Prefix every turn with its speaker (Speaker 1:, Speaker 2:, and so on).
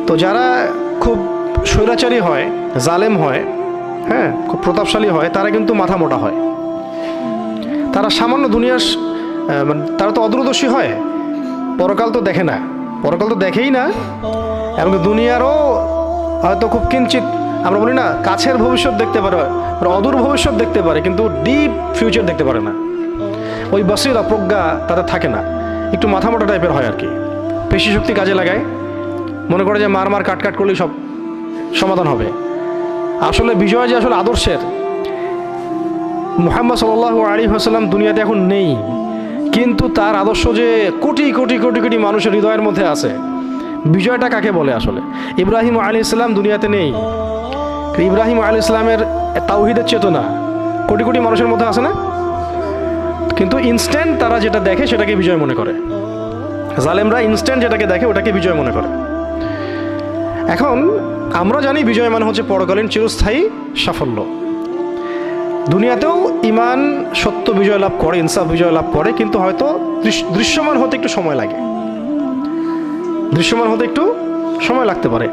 Speaker 1: তো যারা খুব স্বৈরাচারী হয়, জালেম হয়, হ্যাঁ, খুব প্রতাপশালী হয়, তারা কিন্তু মাথা মোটা হয়। তারা সামান্য দুনিয়ার মানে তারা তো অদূরদর্শী হয়, পরকাল তো দেখে না, পরকাল তো দেখেই না, এবং দুনিয়ারও হয়তো খুব কিঞ্চিত, আমরা বলি না কাছের ভবিষ্যৎ দেখতে পারে, অদূর ভবিষ্যৎ দেখতে পারে, কিন্তু ডিপ ফিউচার দেখতে পারে না। ওই বসিরা, প্রজ্ঞা তাদের থাকে না, একটু মাথা মোটা টাইপের হয় আর কি। পেশি শক্তি কাজে লাগায়, মনে করে যে মার কাট কাট করলেই সব সমাধান হবে। আসলে বিজয় যে আসলে আদর্শের, মুহাম্মদ সাল্লাল্লাহু আলাইহি ওয়াসাল্লাম দুনিয়াতে এখন নেই, কিন্তু তার আদর্শ যে কোটি কোটি কোটি কোটি মানুষের হৃদয়ের মধ্যে আছে। বিজয়টা কাকে বলে আসলে? ইব্রাহিম আলাইহিস সালাম দুনিয়াতে নেই, ইব্রাহিম আলাইহিস সালামের তাওহীদের চেতনা কোটি কোটি মানুষের মধ্যে আছে না? কিন্তু ইনস্ট্যান্ট তারা যেটা দেখে সেটাকে বিজয় মনে করে। জালেমরা ইনস্ট্যান্ট যেটাকে দেখে ওটাকে বিজয় মনে করে। এখন আমরা জানি বিজয় মানে হচ্ছে পরকালীন চিরস্থায়ী সাফল্য। দুনিয়াতেও ইমান সত্য বিজয় লাভ করে, ইনসাফ বিজয় লাভ করে, কিন্তু হয়তো দৃশ্যমান হতে একটু সময় লাগে, দৃশ্যমান হতে একটু সময় লাগতে পারে।